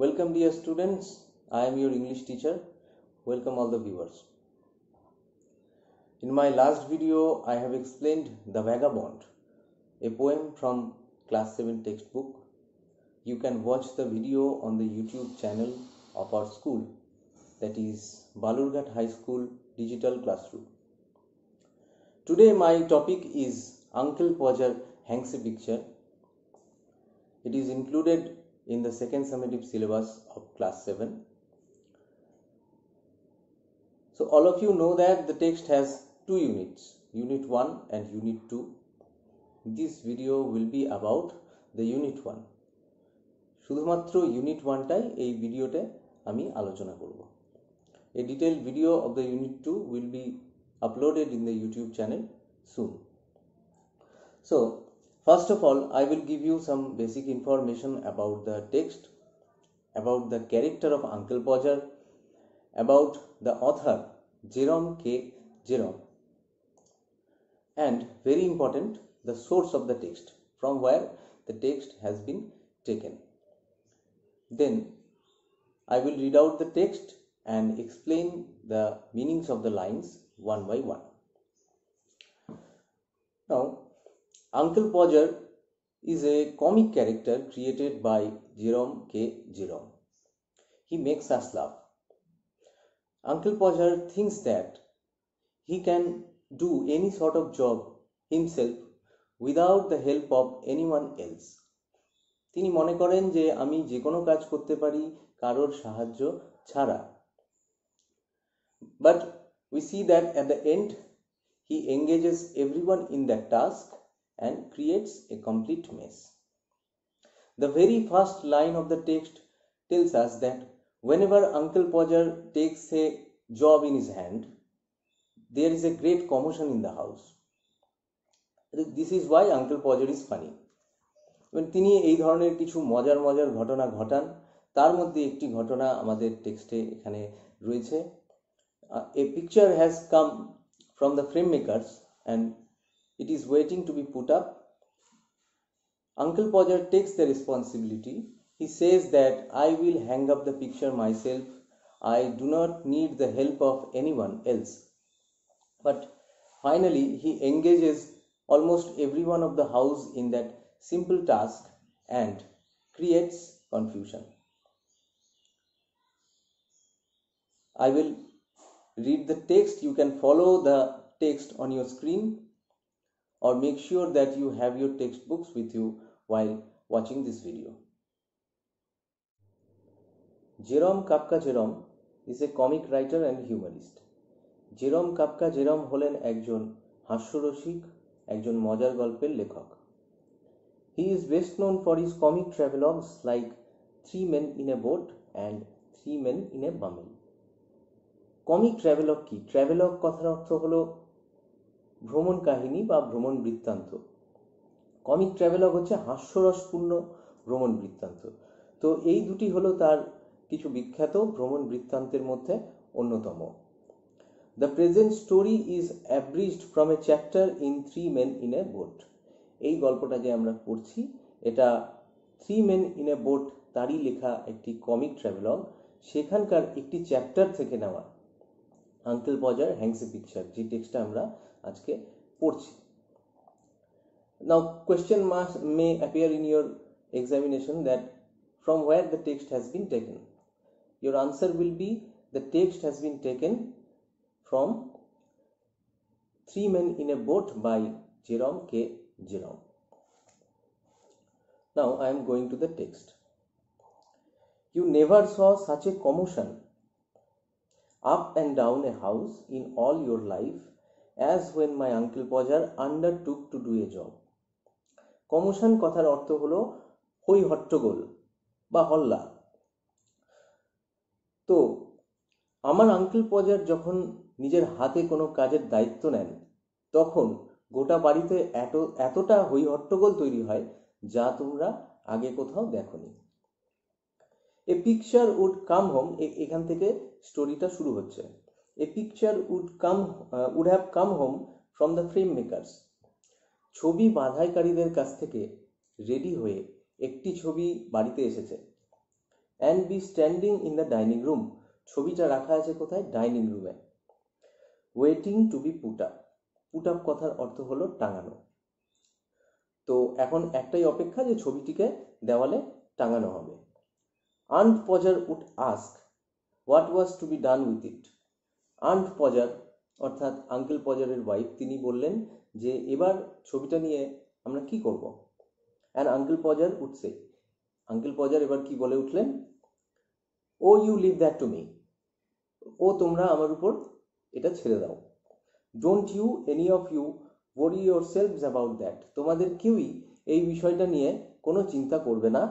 Welcome dear students, I am your English teacher. Welcome all the viewers. In my last video, I have explained The Vagabond, a poem from class 7 textbook. You can watch the video on the YouTube channel of our school, that is Balurghat High School Digital Classroom. Today my topic is Uncle Podger Hangs a Picture. It is included in the second summative syllabus of class 7. So all of you know that the text has two units, unit 1 and unit 2. This video will be about the unit 1. শুধুমাত্র unit 1 টাই এই ভিডিওতে আমি আলোচনা করব। A detailed video of the unit 2 will be uploaded in the YouTube channel soon. So first of all, I will give you some basic information about the text, about the character of Uncle Podger, about the author Jerome K. Jerome, and very important, the source of the text, from where the text has been taken. Then I will read out the text and explain the meanings of the lines one by one. Now, Uncle Podger is a comic character created by Jerome K. Jerome. He makes us laugh. Uncle Podger thinks that he can do any sort of job himself without the help of anyone else. তিনি মনে করেন যে আমি যে কোনো কাজ করতে পারি কারোর সাহায্য ছাড়া। But we see that at the end he engages everyone in that task and creates a complete mess. The very first line of the text tells us that whenever Uncle Podger takes a job in his hand, there is a great commotion in the house. This is why Uncle Podger is funny. তিনি এই ধরনের কিছু মজার ঘটনা ঘটান, তার মধ্যে একটি ঘটনা আমাদের টেক্সটে এখানে রয়েছে। A picture has come from the frame makers and it is waiting to be put up. Uncle Podger takes the responsibility. He says that I will hang up the picture myself. I do not need the help of anyone else. But finally he engages almost everyone of the house in that simple task and creates confusion. I will read the text. You can follow the text on your screen or make sure that you have your textbooks with you while watching this video. Jerome Kafka Jerome is a comic writer and humorist. Jerome Kafka Jerome হলেন একজন হাস্যরসিক, একজন মজার গল্পের লেখক। He is best known for his comic travelogues like Three Men in a Boat and Three Men in a Bumble. Comic travelogue কি? Travelogue কথার অর্থ হলো ভ্রমণ কাহিনী বা ভ্রমণ বৃত্তান্ত। কমিক ট্রাভেলগ হচ্ছে হাস্যরসপূর্ণ ভ্রমণ বৃত্তান্ত। তো এই দুটি হলো তার কিছু বিখ্যাত ভ্রমণ বৃত্তান্তের মধ্যে অন্যতম। The present story is abridged from a chapter in Three Men in a Boat. এই গল্পটা যে আমরা পড়ছি এটা Three Men in a Boat তারই লেখা একটি কমিক ট্রাভেলগ, সেখানকার একটি চ্যাপ্টার থেকে নেওয়া Uncle Podger Hangs a Picture, যে টেক্সটটা আমরা আজকে পড়ছি। Now question may appear in your examination that from where the text has been taken. Your answer will be the text has been taken from Three Men in a Boat by Jerome K. Jerome. Now I am going to the text. You never saw such a commotion up and down a house in all your life as when my Uncle Podger undertook to do a job. Commotion কথার অর্থ হলো হই হট্টগোল বা হল্লা। তো আমার uncle পজার যখন নিজের হাতে কোনো কাজের দায়িত্ব নেন তখন গোটা বাড়িতে এতটা হই হট্টগোল তৈরি হয় যা তোমরা আগে কোথাও দেখোনি। A picture would come home, এখান থেকে স্টোরিটা শুরু হচ্ছে। A picture would have come home from the frame makers. ছবি বাঁধাইকারীদের কাছ থেকে রেডি হয়ে একটি ছবি বাড়িতে এসেছে। And be standing in the dining room. ছবিটা রাখা আছে কোথায়? ডাইনিং রুমে। Waiting to be put up. Put up কথার অর্থ হলো টাঙানো। তো এখন একটাই অপেক্ষা যে ছবিটিকে দেওয়ালে টাঙানো হবে। Aunt Podger would ask what was to be done with it. Aunt Podger অর্থাৎ আঙ্কেল পজারের ওয়াইফ, তিনি বললেন যে এবার ছবিটা নিয়ে আমরা কি করব। And Uncle Podger would say, Uncle Podger এবার কি বলে উঠলেন? Oh you leave that to me. ও তোমরা আমার উপর এটা ছেড়ে দাও। Don't you any of you worry yourselves about that. তোমাদের কেউই এই বিষয়টা নিয়ে কোনো চিন্তা করবে না।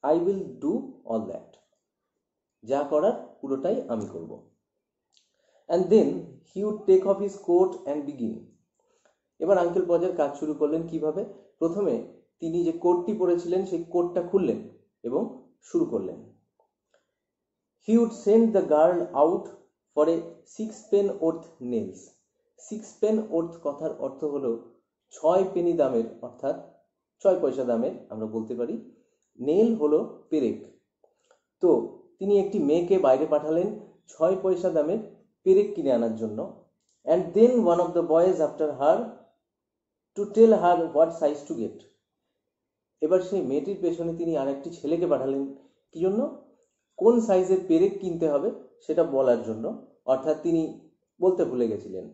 I will do all that. যা করার পুরোটাই আমি করব। And then he would take off his coat and begin. এবার আঙ্কেল পজার কাজ শুরু করলেন কিভাবে? প্রথমে তিনি যে কোটটি পরেছিলেন সেই কোটটা খুললেন এবং শুরু করলেন। He would send the girl out for a 6 pen worth nails. 6 pen worth কথার অর্থ হলো 6 পেনি দামের, অর্থাৎ 6 পয়সা দামের আমরা বলতে পারি। নেল হলো পেরেক। তো তিনি একটি মেয়েকে বাইরে পাঠালেন 6 পয়সা দামের পেরেক কিনে আনার জন্য। And then one of the boys after her to tell her what size to get. এবার সেই মেয়েটির পেছনে তিনি আরেকটি ছেলেকে পাঠালেন কি জন্য? কোন সাইজের পেরেক কিনতে হবে সেটা বলার জন্য, অর্থাৎ তিনি বলতে ভুলে গেছিলেন।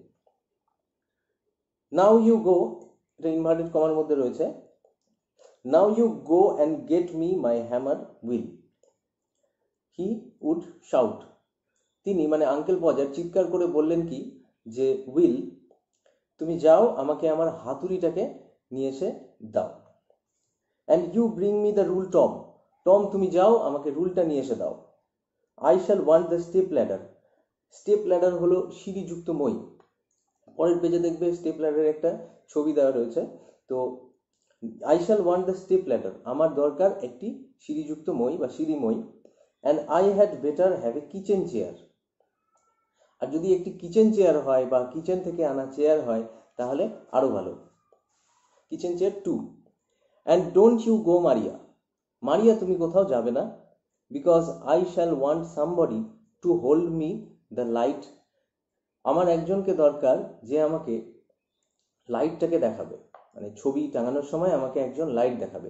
নাও ইউ গো, এটা ইনভার্টেড কমার মধ্যে রয়েছে। Now you go and get me my hammer Will. He would shout. তিনি মানে আঙ্কেল পজার চিৎকার করে বললেন কি যে উইল, তুমি যাও আমাকে আমার হাতুড়িটাকে নিয়ে এসে দাও। And you bring me the rule Tom. Tom তুমি যাও আমাকে রুলটা নিয়ে এসে দাও। I shall want the step ladder. Step ladder হলো সিঁড়িযুক্ত মই। পরের পেজে দেখবে স্টেপ ল্যাডারের একটা ছবি দেওয়া রয়েছে। তো I shall want the step ladder, আমার দরকার একটি সিঁড়িযুক্ত মই বা সিঁড়ি মই। And I had better have a kitchen chair. আর যদি একটি কিচেন চেয়ার হয় বা কিচেন থেকে আনা চেয়ার হয় তাহলে আরো ভালো। Kitchen chair 2। And don't you go Maria. Maria তুমি কোথাও যাবে না। Because I shall want somebody to hold me the light. আমার একজনকে দরকার যে আমাকে লাইটটাকে দেখাবে, মানে ছবি টাঙানোর সময় আমাকে একজন লাইট দেখাবে।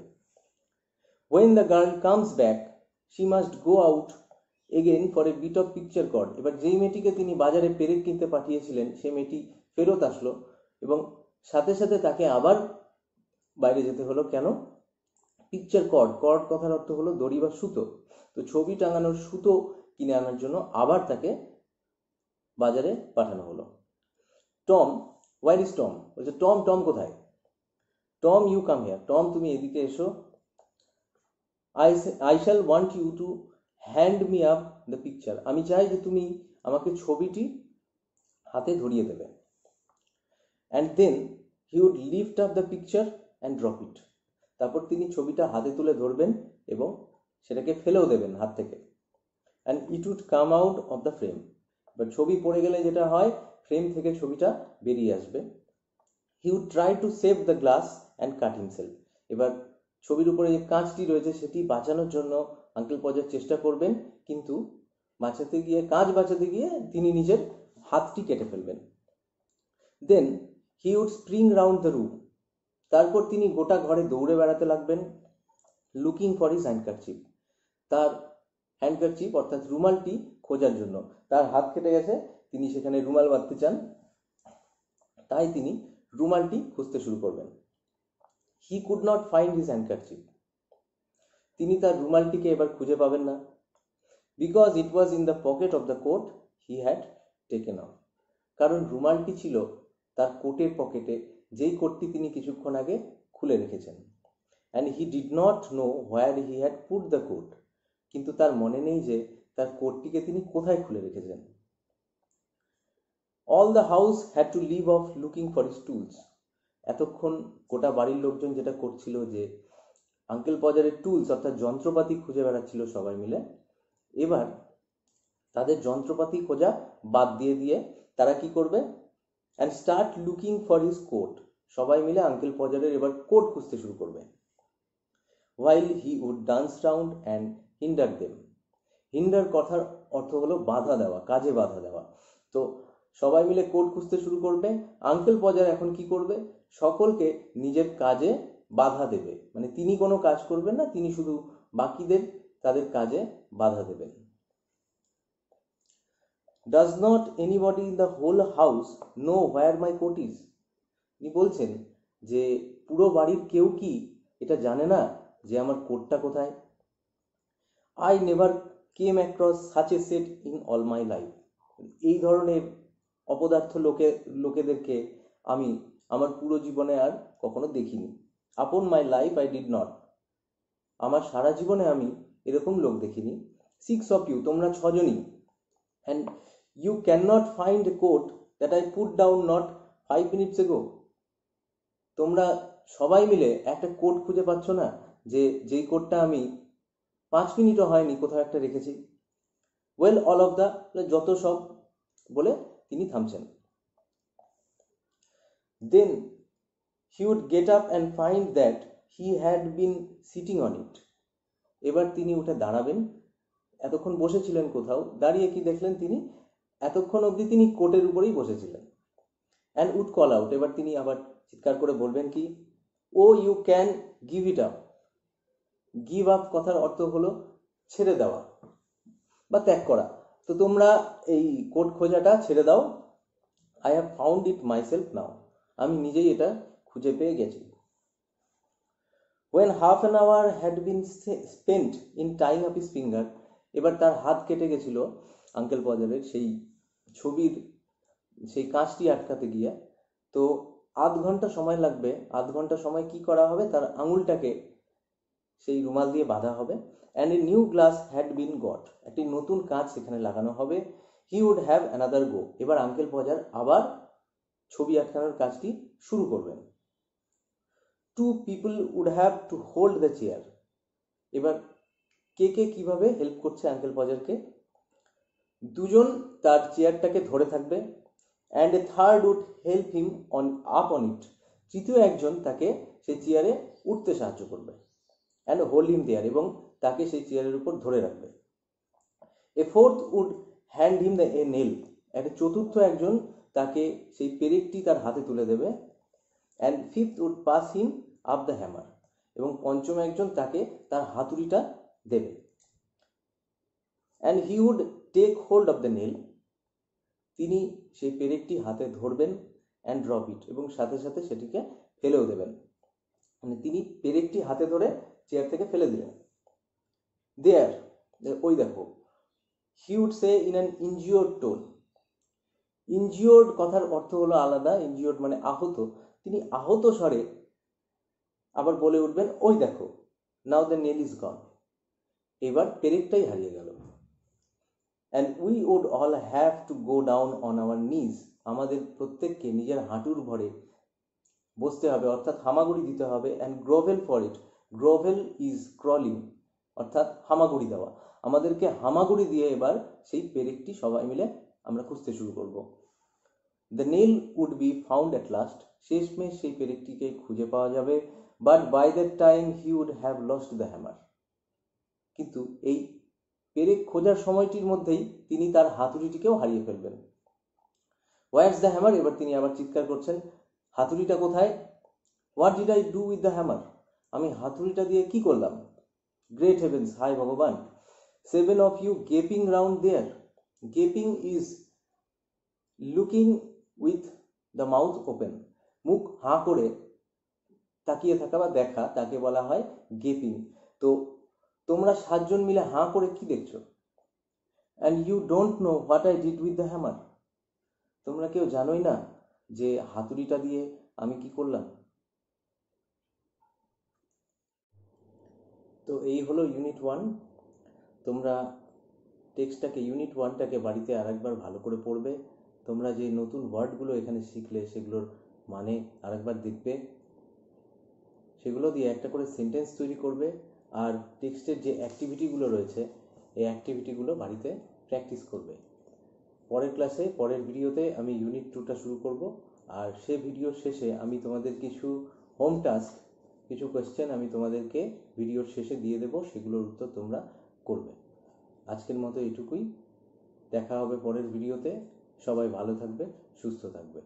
When the girl comes back, she must go out again for a bit of picture cord. এবার যেই মেয়েটিকে তিনি বাজারে পেরেক কিনতে পাঠিয়েছিলেন সেই মেয়েটি ফেরত আসলো এবং সাথে সাথে তাকে আবার বাইরে যেতে হলো। কেন? পিকচার কর্ড, কর্ড কথার অর্থ হলো দড়ি বা সুতো। তো ছবি টাঙানোর সুতো কিনে আনার জন্য আবার তাকে বাজারে পাঠানো হলো। Tom, where is Tom? বলছে টম, টম কোথায়? Tom you come here. Tom তুমি এদিকে এসো। I shall want you to hand me up the picture. আমি চাই যে তুমি আমাকে ছবিটি হাতে ধরিয়ে দেবে। And then he would lift up the picture and drop it. তারপর তিনি ছবিটা হাতে তুলে ধরবেন এবং সেটাকে ফেলেও দেবেন হাত থেকে। And it would come out of the frame. এবার ছবি পড়ে গেলে যেটা হয়, ফ্রেম থেকে ছবিটা বেরিয়ে আসবে। He would try to save the glass and cut himself. এবার ছবির উপরে যে কাঁচটি রয়েছে সেটি বাঁচানোর জন্য আঙ্কেল পজার চেষ্টা করবেন, কিন্তু কাঁচ বাঁচাতে গিয়ে তিনি নিজের হাতটি কেটে ফেলবেন। Then he would spring round the room. তারপর তিনি গোটা ঘরে দৌড়ে বেড়াতে লাগবেন। Looking for his handkerchief. তার হ্যান্ডকারচিপ অর্থাৎ রুমালটি খোঁজার জন্য। তার হাত কেটে গেছে, তিনি সেখানে রুমাল বাঁধতে চান, তাই তিনি রুমালটি খুঁজতে শুরু করবেন। He could not find his handkerchief. তিনি তার রুমালটিকে এবার খুঁজে পাবেন না। Because it was in the pocket of the coat he had taken off. কারণ রুমালটি ছিল তার কোটের পকেটে, যেই কোটটি তিনি কিছুক্ষণ আগে খুলে রেখেছেন। And he did not know where he had put the coat. কিন্তু তার মনে নেই যে তার কোটটিকে তিনি কোথায় খুলে রেখেছেন। All the house had to leave off looking for his tools. এতক্ষণ গোটা বাড়ির লোকজন যেটা করছিল যে আঙ্কেল পজারের টুলস অর্থাৎ যন্ত্রপাতি খুঁজে বেড়াচ্ছিল সবাই মিলে, এবার তাদের যন্ত্রপাতি খোঁজা বাদ দিয়ে তারা কি করবে? And start looking for his coat. সবাই মিলে আঙ্কেল পজারের এবার কোট খুঁজতে শুরু করবে। While he would dance round and hinder them. Hinder কথার অর্থ হলো বাধা দেওয়া, কাজে বাধা দেওয়া। তো সবাই মিলে কোড খুঁজতে শুরু করবে। আঙ্কেল পজার এখন কি করবে? সকলকে নিজের কাজে বাধা দেবে, মানে তিনি কোনো কাজ করবেন না, তিনি শুধু বাকিদের তাদের কাজে বাধা দেবেন। Does not anybody in the whole house know where my coat is? তিনি বলছেন যে পুরো বাড়ির কেউ কি এটা জানে না যে আমার কোটটা কোথায়? I never came across such a set in all my life. এই ধরনের অপদার্থ লোকেদেরকে আমি আমার পুরো জীবনে আর কখনো দেখিনি। Upon my life I did not. আমার সারা জীবনে আমি এরকম লোক দেখিনি। 6 of you, তোমরা 6 জনই, and you cannot find a coat that I put down not 5 minutes ago. তোমরা সবাই মিলে একটা কোট খুঁজে পাচ্ছ না যেই কোটটা আমি 5 মিনিটও হয়নি কোথাও একটা রেখেছি। ওয়েল অল অফ দ্য, যত সব বলে তিনি থামছেন। Then he would get up and find that he had been sitting on it. এবার তিনি উঠে দাঁড়াবেন। এতক্ষণ বসেছিলেন কোথাও, দাঁড়িয়ে কি দেখলেন? তিনি এতক্ষণ অবধি তিনি কোটের উপরেই বসেছিলেন। অ্যান্ড উড কল আউট, এবার তিনি আবার চিৎকার করে বলবেন কি? Oh you can give it up. Give up কথার অর্থ হলো ছেড়ে দেওয়া বা ত্যাগ করা। তো তোমরা এই কোট খোঁজাটা ছেড়ে দাও। I have found it myself now. আমি নিজেই এটা খুঁজে পেয়ে গেছি। When half an hour had been spent in tying up his finger, এবার তার হাত কেটে গেছিল আঙ্কেল পজারের সেই ছবির সেই কাঁচটি আটকাতে গিয়ে। তো আধ ঘন্টা সময় লাগবে। আধ ঘন্টা সময় কি করা হবে? তার আঙুলটাকে সেই রুমাল দিয়ে বাঁধা হবে। And a new glass had been goat, একটি নতুন কাঁচ সেখানে লাগানো হবে। হি উড হ্যাভ অ্যানাদার গো, এবার আঙ্কেল পজার আবার ছবি আটকানোর কাজটি শুরু করবেন। 2 people would have to hold the chair. এবার কে কিভাবে হেল্প করছে আঙ্কেল পজারকে? 2 জন তার চেয়ারটাকে ধরে থাকবে। And a third would help him up on it. তৃতীয় একজন তাকে সেই চেয়ারে উঠতে সাহায্য করবে। অ্যান্ড হোল্ড হিম দেয়ার, এবং তাকে সেই চেয়ারের উপর ধরে রাখবে। A fourth would hand him the a nail. একটা চতুর্থ একজন তাকে সেই পেরেকটি তার হাতে তুলে দেবে। And fifth would pass him up the hammer, এবং পঞ্চম একজন তাকে তার হাতুড়িটা দেবে। And he would take hold of the nail, তিনি সেই পেরেকটি হাতে ধরবেন। অ্যান্ড ড্রপ ইট, এবং সাথে সাথে সেটিকে ফেলেও দেবেন। মানে তিনি পেরেকটি হাতে ধরে চেয়ার থেকে ফেলে দিলেন। দেয়ার, ওই দেখো। He would say in an injured tone. Injured কথার অর্থ হলো আলাদা। ইনজিওর্ড মানে আহত। তিনি আহত স্বরে আবার বলে উঠবেন, ওই দেখো। Now the nail is gone, এবার পেরেকটাই হারিয়ে গেল। And we would all have to go down on our knees, আমাদের প্রত্যেককে নিজের হাঁটুর ভরে বসতে হবে, অর্থাৎ হামাগুড়ি দিতে হবে। And grovel for it, grovel is crawling, অর্থাৎ হামাগুড়ি দেওয়া। আমাদেরকে হামাগুড়ি দিয়ে এবার সেই পেরেকটি সবাই মিলে আমরা খুঁজতে শুরু করব। The nail would be found at last, শেষমেশ সেই পেরেকটিকে খুঁজে পাওয়া যাবে। But by that time he would have lost the hammer, কিন্তু এই পেরেক খোঁজার সময়টির মধ্যেই তিনি তার হাতুড়িটিকেও হারিয়ে ফেলবেন। হোয়াটস দ্য হ্যামার, এবার তিনি আবার চিৎকার করছেন, হাতুড়িটা কোথায়? What did I do with the hammer, আমি হাতুড়িটা দিয়ে কি করলাম? গ্রেট হেভেন্স, হাই ভগবান। 7 of you gaping round there. Gaping is looking with the mouth open. মুখ হাঁ করে তাকিয়ে থাকা বা দেখা, তাকে বলা হয় গেপিং। তো তোমরা 7 জন মিলে হাঁ করে কি দেখছো? And you don't know what I did with the hammer, তোমরা কেউ জানোই না যে হাতুড়িটা দিয়ে আমি কি করলাম। তো এই হলো ইউনিট 1। তোমরা টেক্সটটাকে, ইউনিট 1টাকে বাড়িতে আরেকবার ভালো করে পড়বে। তোমরা যে নতুন ওয়ার্ডগুলো এখানে শিখলে সেগুলোর মানে আরেকবার দেখবে, সেগুলো দিয়ে একটা করে সেন্টেন্স তৈরি করবে। আর টেক্সটের যে অ্যাক্টিভিটিগুলো রয়েছে এই অ্যাক্টিভিটিগুলো বাড়িতে প্র্যাকটিস করবে। পরের ক্লাসে, পরের ভিডিওতে আমি ইউনিট 2টা শুরু করব। আর সে ভিডিওর শেষে আমি তোমাদের কিছু হোম টাস্ক, কিছু কোয়েশ্চেন আমি তোমাদেরকে ভিডিওর শেষে দিয়ে দেবো, সেগুলোর উত্তর তোমরা করবে। আজকের মতো এটুকুই। দেখা হবে পরের ভিডিওতে। সবাই ভালো থাকবে, সুস্থ থাকবে।